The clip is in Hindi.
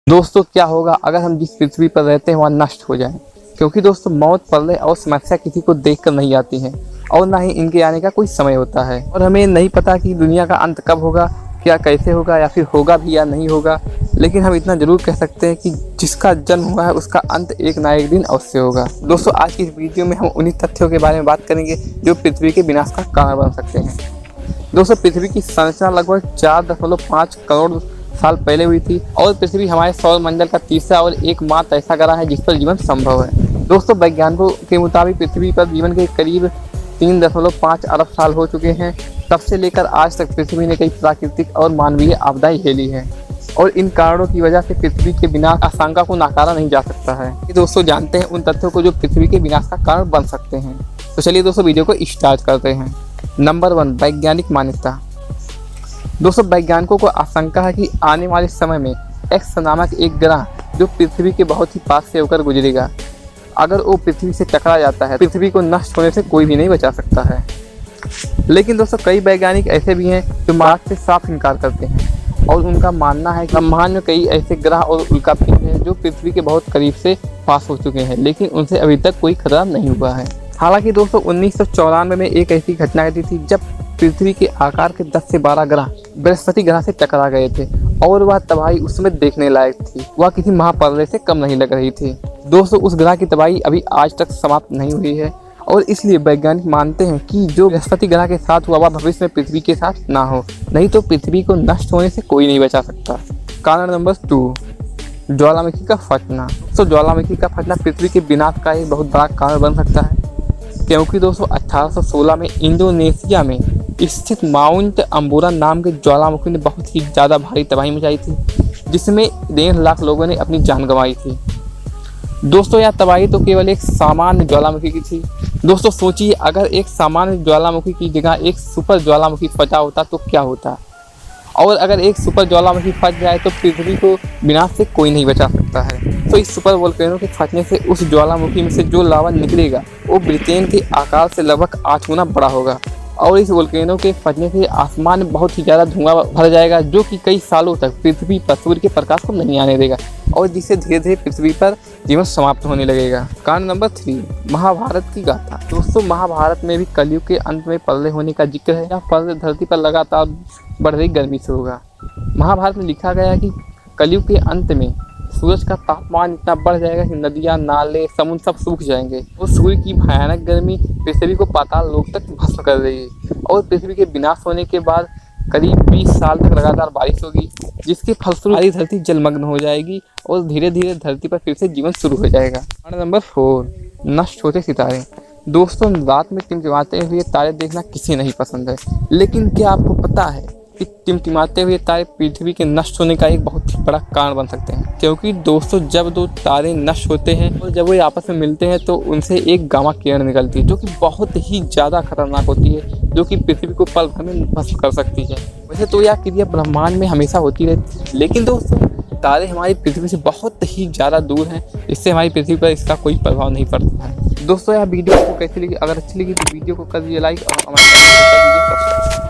दोस्तों क्या होगा अगर हम जिस पृथ्वी पर रहते हैं वहाँ नष्ट हो जाएं? क्योंकि दोस्तों मौत, प्रलय और समस्या किसी को देखकर नहीं आती हैं और ना ही इनके आने का कोई समय होता है और हमें नहीं पता कि दुनिया का अंत कब होगा, क्या कैसे होगा या फिर होगा भी या नहीं होगा। लेकिन हम इतना जरूर कह सकते हैं कि जिसका जन्म हुआ है उसका अंत एक ना एक दिन अवश्य होगा। दोस्तों आज की इस वीडियो में हम उन्हीं तथ्यों के बारे में बात करेंगे जो पृथ्वी के विनाश का कारण बन सकते हैं। दोस्तों पृथ्वी की संरचना लगभग 4.5 करोड़ साल पहले हुई थी और पृथ्वी हमारे सौर मंडल का तीसरा और एकमात्र ऐसा ग्रह है जिस पर जीवन संभव है। दोस्तों वैज्ञानिकों के मुताबिक पृथ्वी पर जीवन के करीब 3.5 अरब साल हो चुके हैं। तब से लेकर आज तक पृथ्वी ने कई प्राकृतिक और मानवीय आपदाएं झेली हैं और इन कारणों की वजह से पृथ्वी के विनाश आशंका को नकारा नहीं जा सकता है। दोस्तों जानते हैं उन तथ्यों को जो पृथ्वी के विनाश का कारण बन सकते हैं। तो चलिए दोस्तों वीडियो को स्टार्ट करते हैं। नंबर 1, वैज्ञानिक मान्यता। दोस्तों वैज्ञानिकों को आशंका है कि आने वाले समय में एक्स नामक एक ग्रह जो पृथ्वी के बहुत ही पास से होकर गुजरेगा, अगर वो पृथ्वी से टकरा जाता है पृथ्वी को नष्ट होने से कोई भी नहीं बचा सकता है। लेकिन दोस्तों कई वैज्ञानिक ऐसे भी हैं जो बात से साफ इनकार करते हैं और उनका मानना है कि ब्रह्मांड में कई ऐसे ग्रह और उल्कापिंड हैं जो पृथ्वी के बहुत करीब से पास हो चुके हैं लेकिन उनसे अभी तक कोई खतरा नहीं हुआ है। हालांकि दोस्तों 1994 में एक ऐसी घटना घटी थी जब पृथ्वी के आकार के 10 से 12 ग्रह बृहस्पति ग्रह से टकरा गए थे और वह तबाही उसमें देखने लायक थी। वह किसी महाप्रलय से कम नहीं लग रही थी। दोस्तों उस ग्रह की तबाही अभी आज तक समाप्त नहीं हुई है और इसलिए वैज्ञानिक मानते हैं कि जो बृहस्पति ग्रह के साथ हुआ वह भविष्य में पृथ्वी के साथ ना हो, नहीं तो पृथ्वी को नष्ट होने से कोई नहीं बचा सकता। कारण नंबर 2, ज्वालामुखी का फटना। तो ज्वालामुखी का फटना पृथ्वी के विनाश का एक बहुत बड़ा कारण बन सकता है क्योंकि दोस्तों 1816 में इंडोनेशिया में स्थित माउंट अम्बुरा नाम के ज्वालामुखी ने बहुत ही ज़्यादा भारी तबाही मचाई थी जिसमें 1.5 लाख लोगों ने अपनी जान गंवाई थी। दोस्तों यह तबाही तो केवल एक सामान्य ज्वालामुखी की थी। दोस्तों सोचिए अगर एक सामान्य ज्वालामुखी की जगह एक सुपर ज्वालामुखी फटा होता तो क्या होता, और अगर एक सुपर ज्वालामुखी फट जाए तो पृथ्वी को विनाश से कोई नहीं बचा सकता है। तो इस सुपर वोल्केनो के फटने से उस ज्वालामुखी में से जो लावा निकलेगा वो ब्रिटेन के आकार से लगभग 8 गुना बड़ा होगा और इस वोल्केनो के फटने से आसमान में बहुत ही ज़्यादा धुआं भर जाएगा जो कि कई सालों तक पृथ्वी पर सूर्य के प्रकाश को नहीं आने देगा और जिससे धीरे धीरे पृथ्वी पर जीवन समाप्त होने लगेगा। कारण नंबर 3, महाभारत की गाथा। दोस्तों महाभारत में भी कलयुग के अंत में प्रलय होने का जिक्र है। यह प्रलय धरती पर लगातार बढ़ रही गर्मी से होगा। महाभारत में लिखा गया है कि कलयुग के अंत में सूरज का तापमान इतना बढ़ जाएगा कि नदियाँ, नाले, समुद्र सब सूख जाएंगे और सूर्य की भयानक गर्मी पृथ्वी को पाताल लोक तक भस्म कर देगी और पृथ्वी के विनाश होने के बाद करीब 20 साल तक लगातार बारिश होगी जिसके फलस्वरूप सारी धरती जलमग्न हो जाएगी और धीरे धीरे धरती पर फिर से जीवन शुरू हो जाएगा। कारण नंबर 4, नष्ट होते सितारे। दोस्तों रात में टिमटिमाते हुए तारे देखना किसी नहीं पसंद है, लेकिन क्या आपको पता है कि टिमटिमाते हुए तारे पृथ्वी के नष्ट होने का एक बहुत ही बड़ा कारण बन सकते हैं। क्योंकि दोस्तों जब 2 तारे नष्ट होते हैं और जब वो आपस में मिलते हैं तो उनसे एक गामा किरण निकलती है जो कि बहुत ही ज़्यादा खतरनाक होती है, जो कि पृथ्वी को पल भर में भस्म कर सकती है। वैसे तो यह क्रिया ब्रह्मांड में हमेशा होती रहती है, लेकिन दोस्तों तारे हमारी पृथ्वी से बहुत ही ज़्यादा दूर हैं, इससे हमारी पृथ्वी पर इसका कोई प्रभाव नहीं पड़ता है। दोस्तों यह वीडियो आपको कैसी लगी? अगर अच्छी लगी तो वीडियो को कर दीजिए लाइक और हमारे चैनल को कर दीजिए सब्सक्राइब।